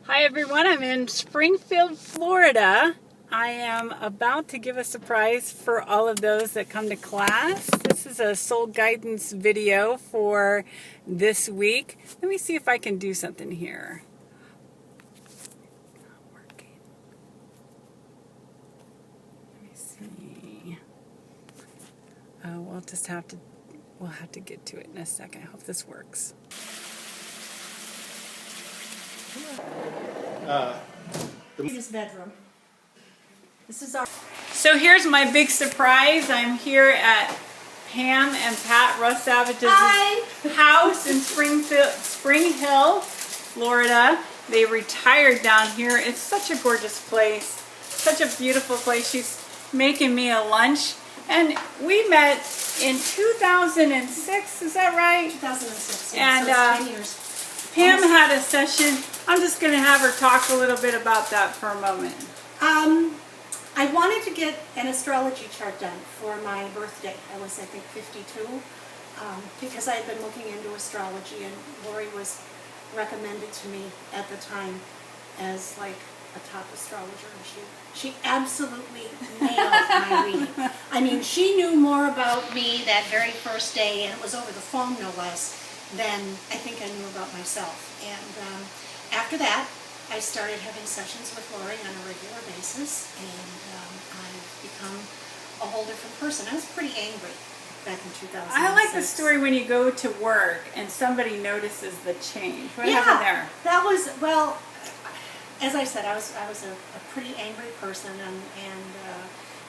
Hi everyone, I'm in Springfield, Florida. I am about to give a surprise for all of those that come to class. This is a soul guidance video for this week. Let me see if I can do something here. Not working. Let me see. We'll have to get to it in a second. I hope this works. His bedroom. This is our. So here's my big surprise. I'm here at Pam and Pat Russ Savage's house in Spring Hill, Florida. They retired down here. It's such a gorgeous place, such a beautiful place. She's making me a lunch. And we met in 2006, is that right? 2006. And so 10 years. Pam had a session. I'm just going to have her talk a little bit about that for a moment. I wanted to get an astrology chart done for my birthday. I was, I think, 52, because I had been looking into astrology, and Lori was recommended to me at the time as like a top astrologer, and she absolutely nailed my reading. I mean, she knew more about me that very first day, and it was over the phone, no less, than I think I knew about myself. And after that, I started having sessions with Lori on a regular basis, and I've become a whole different person. I was pretty angry back in 2006. I like the story when you go to work and somebody notices the change. What happened there? That was, well, as I said, I was a pretty angry person, and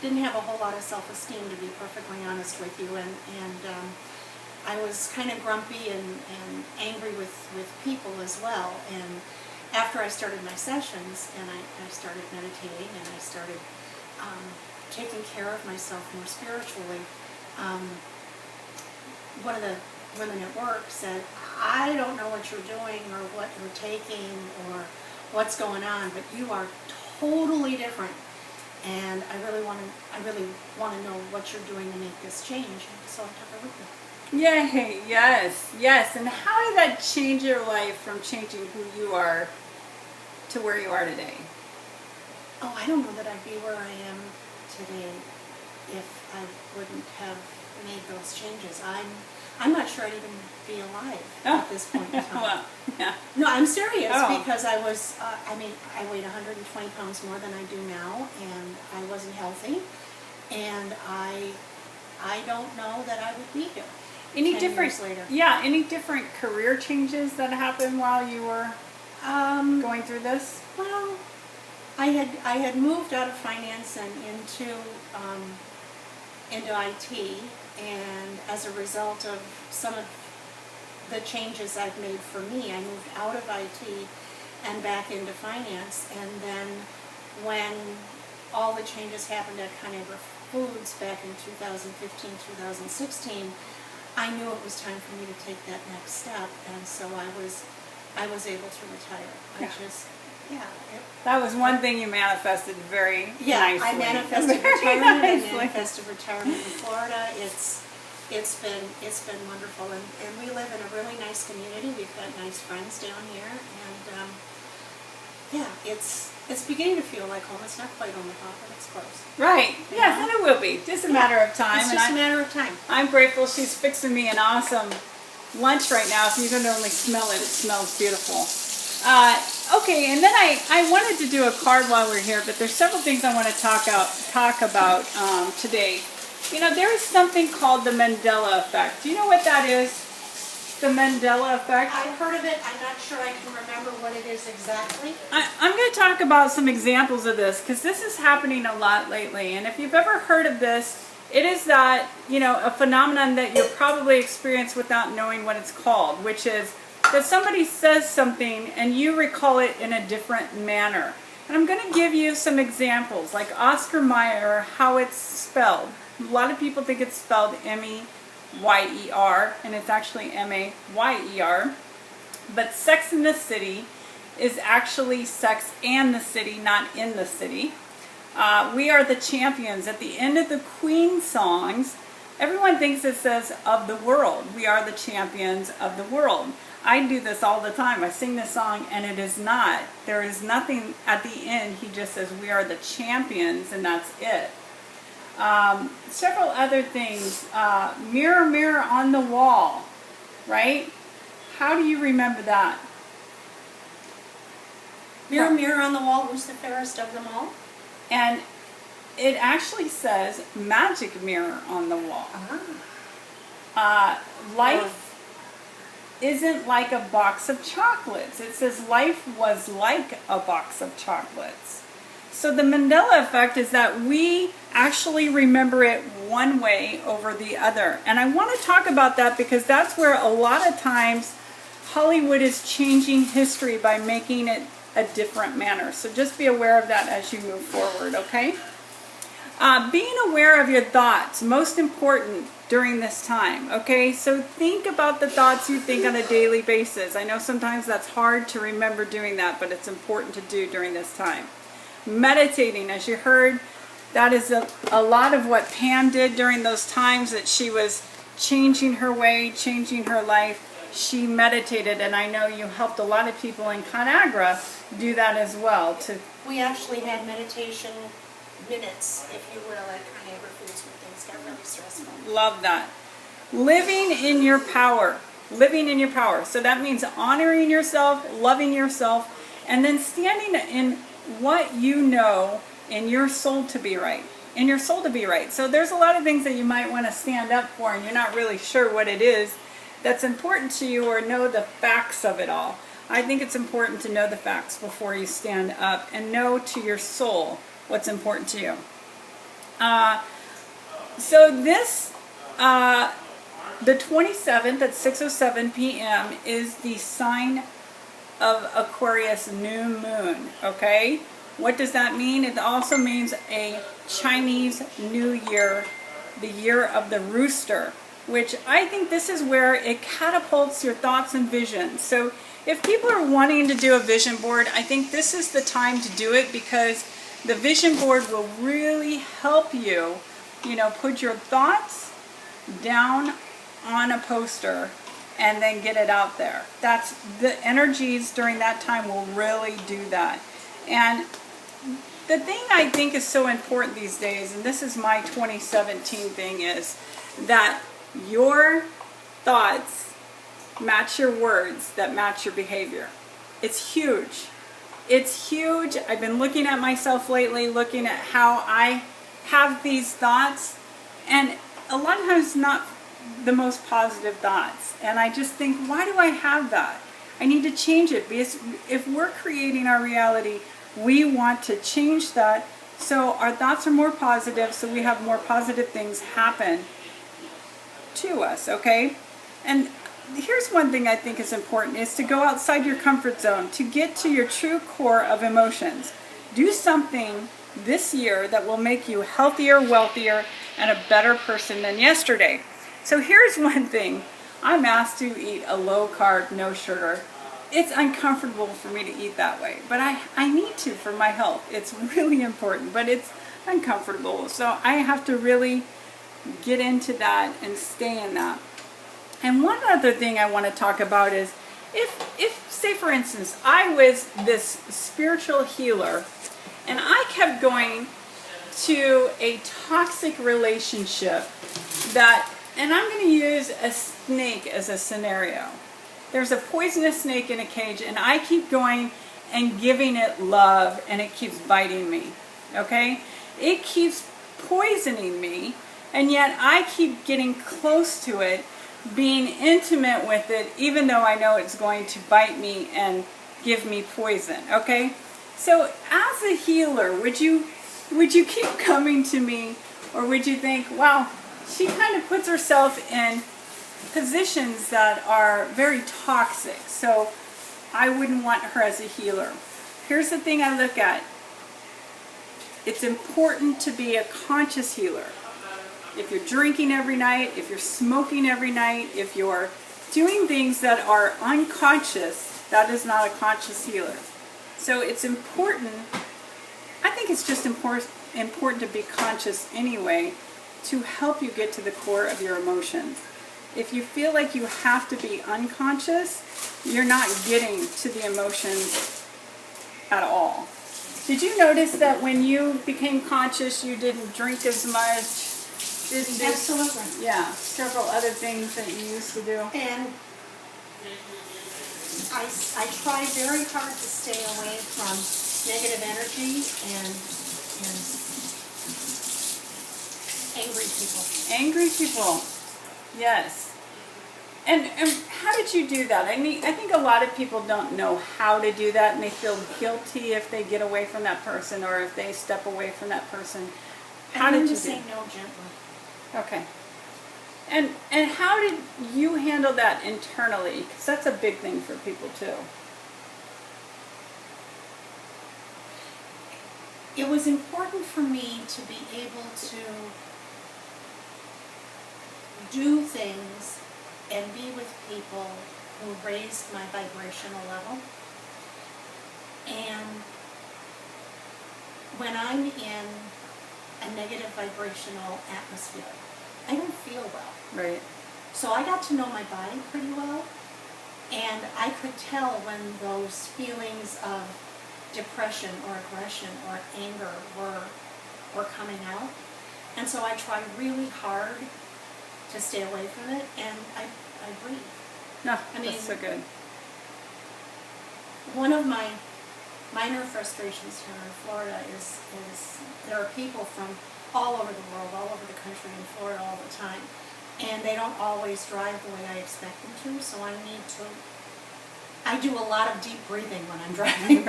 didn't have a whole lot of self-esteem, to be perfectly honest with you, and I was kind of grumpy and angry with people as well. And after I started my sessions, and I started meditating, and I started taking care of myself more spiritually, one of the women at work said, I don't know what you're doing or what you're taking or what's going on, but you are totally different, and I really want to know what you're doing to make this change. And so I took her with me. Yay, yes, yes. And how did that change your life from changing who you are to where you are today? Oh, I don't know that I'd be where I am today if I wouldn't have made those changes. I'm not sure I'd even be alive at this point in time. Well, yeah. No, I'm serious, because I was, I weighed 120 pounds more than I do now, and I wasn't healthy, and I don't know that I would be here. Any 10 different years later. Yeah, any different career changes that happened while you were going through this? Well, I had moved out of finance and into IT, and as a result of some of the changes I've made for me, I moved out of IT and back into finance. And then when all the changes happened at Conagra Foods back in 2015, 2016, I knew it was time for me to take that next step, and so I was able to retire. That was one thing you manifested very nicely. I manifested very retirement. nicely. I manifested retirement in Florida. It's been wonderful, and we live in a really nice community. We've got nice friends down here, and it's beginning to feel like home. It's not quite home, but it's close. Right. Yes, and it will be. Just a matter of time. It's just a matter of time. I'm grateful she's fixing me an awesome lunch right now. If you can only smell it, it smells beautiful. Okay, and then I wanted to do a card while we're here, but there's several things I want to talk about today. You know, there is something called the Mandela effect. Do you know what that is? The Mandela effect? I've heard of it. I'm not sure I can remember what it is exactly. I'm going to talk about some examples of this, because this is happening a lot lately. And if you've ever heard of this, it is that, you know, a phenomenon that you'll probably experience without knowing what it's called, which is that somebody says something and you recall it in a different manner. And I'm going to give you some examples, like Oscar Mayer, how it's spelled. A lot of people think it's spelled M-E-Y-E-R, and it's actually M-A-Y-E-R. But Sex in the City is actually Sex and the City, not in the city. We Are the Champions. At the end of the Queen songs, everyone thinks it says of the world. We are the champions of the world. I do this all the time. I sing this song and it is not. There is nothing at the end. He just says we are the champions and that's it. Several other things. Mirror, mirror on the wall, right? How do you remember that? Mirror, mirror on the wall, who's the fairest of them all? And it actually says magic mirror on the wall. Life isn't like a box of chocolates. It says life was like a box of chocolates. So the Mandela effect is that we actually remember it one way over the other. And I want to talk about that because that's where a lot of times Hollywood is changing history by making it a different manner. So just be aware of that as you move forward, okay? Being aware of your thoughts, most important during this time, okay? So think about the thoughts you think on a daily basis. I know sometimes that's hard to remember doing that, but it's important to do during this time. Meditating, as you heard, that is a lot of what Pam did during those times that she was changing her way, changing her life. She meditated, and I know you helped a lot of people in ConAgra do that as well. We actually had meditation minutes, if you will, at ConAgra Foods when things got really stressful. Love that. Living in your power. Living in your power. So that means honoring yourself, loving yourself, and then standing in what you know in your soul to be right. In your soul to be right. So there's a lot of things that you might want to stand up for and you're not really sure what it is that's important to you or know the facts of it all. I think it's important to know the facts before you stand up and know to your soul what's important to you. So this, the 27th at 6:07 p.m. is the sign of Aquarius new moon, okay? What does that mean? It also means a Chinese New Year, the year of the rooster, which I think this is where it catapults your thoughts and visions. So if people are wanting to do a vision board, I think this is the time to do it because the vision board will really help you, put your thoughts down on a poster and then get it out there. That's the energies during that time will really do that. And the thing I think is so important these days, and this is my 2017 thing, is that your thoughts match your words that match your behavior. It's huge. It's huge. I've been looking at myself lately, looking at how I have these thoughts, and a lot of times not the most positive thoughts. And I just think, why do I have that? I need to change it because if we're creating our reality, we want to change that so our thoughts are more positive, so we have more positive things happen to us, okay? And here's one thing I think is important, is to go outside your comfort zone, to get to your true core of emotions. Do something this year that will make you healthier, wealthier, and a better person than yesterday. So here's one thing. I'm asked to eat a low carb, no sugar. It's uncomfortable for me to eat that way, but I need to for my health. It's really important, but it's uncomfortable. So I have to really get into that and stay in that. And one other thing I want to talk about is if say for instance, I was this spiritual healer and I kept going to a toxic relationship and I'm going to use a snake as a scenario. There's a poisonous snake in a cage and I keep going and giving it love and it keeps biting me, okay? It keeps poisoning me and yet I keep getting close to it, being intimate with it, even though I know it's going to bite me and give me poison, okay? So as a healer, would you keep coming to me, or would you think, wow, she kind of puts herself in positions that are very toxic, so I wouldn't want her as a healer. Here's the thing I look at. It's important to be a conscious healer. If you're drinking every night, if you're smoking every night, if you're doing things that are unconscious, that is not a conscious healer. So it's important, I think it's just important to be conscious anyway to help you get to the core of your emotions. if you feel like you have to be unconscious, you're not getting to the emotions at all. Did you notice that when you became conscious, you didn't drink as much? Didn't do, Absolutely. yeah, several other things that you used to do. And I try very hard to stay away from negative energy and angry people. Angry people, yes. And how did you do that? I mean, I think a lot of people don't know how to do that, and they feel guilty if they get away from that person or if they step away from that person. How did you say do? no gently? Okay. And how did you handle that internally? Because that's a big thing for people too. It was important for me to be able to do things and be with people who raised my vibrational level. And when I'm in a negative vibrational atmosphere, I don't feel well. Right. So I got to know my body pretty well, and I could tell when those feelings of depression or aggression or anger were coming out. And so I tried really hard to stay away from it, and I breathe. No, I mean, that's so good. One of my minor frustrations here in Florida is there are people from all over the world, all over the country, in Florida all the time, and they don't always drive the way I expect them to, so I do a lot of deep breathing when I'm driving.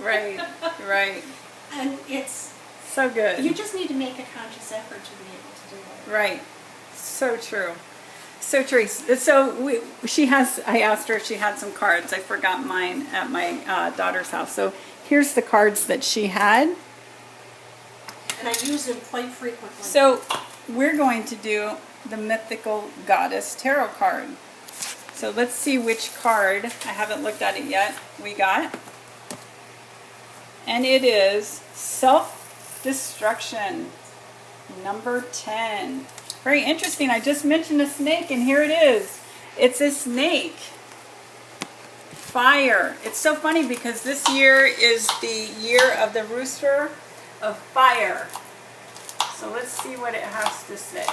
Right. And it's so good. You just need to make a conscious effort to be able to do it. Right. So true. So true. So I asked her if she had some cards. I forgot mine at my daughter's house. So here's the cards that she had. And I use them quite frequently. So we're going to do the Mythical Goddess Tarot card. So let's see which card, I haven't looked at it yet, we got. And it is Self-Destruction, number 10. Very interesting. I just mentioned a snake, and here it is. It's a snake. Fire. It's so funny because this year is the year of the rooster of fire. So let's see what it has to say.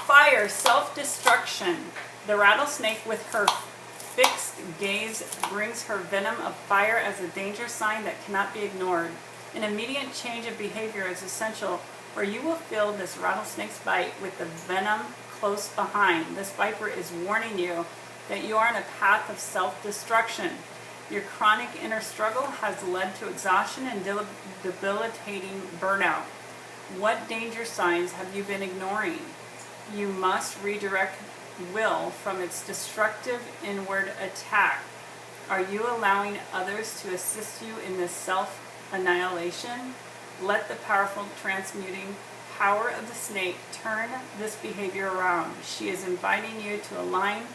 Fire, self-destruction. The rattlesnake with her fixed gaze brings her venom of fire as a danger sign that cannot be ignored. An immediate change of behavior is essential, or you will feel this rattlesnake's bite with the venom close behind. This viper is warning you that you are on a path of self-destruction. Your chronic inner struggle has led to exhaustion and debilitating burnout. What danger signs have you been ignoring? You must redirect will from its destructive inward attack. Are you allowing others to assist you in this self-annihilation? Let the powerful transmuting power of the snake turn this behavior around. She is inviting you to align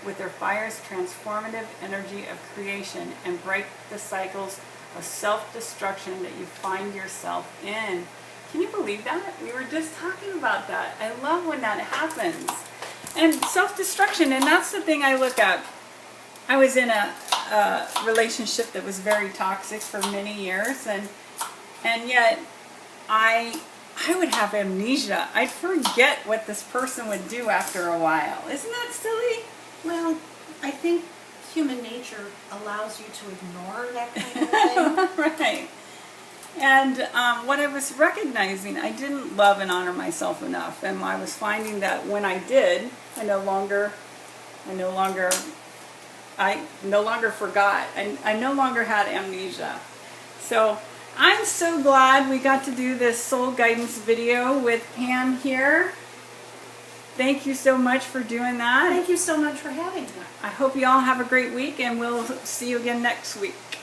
with her fire's transformative energy of creation and break the cycles of self-destruction that you find yourself in. Can you believe that? We were just talking about that. I love when that happens. And self-destruction, and that's the thing I look at. I was in a relationship that was very toxic for many years, and yet I would have amnesia. I'd forget what this person would do after a while. Isn't that silly? Well, I think human nature allows you to ignore that kind of thing. Right. And what I was recognizing, I didn't love and honor myself enough, and I was finding that when I did, I no longer forgot. I no longer had amnesia. So I'm so glad we got to do this soul guidance video with Pam here. Thank you so much for doing that. Thank you so much for having me. I hope you all have a great week, and we'll see you again next week.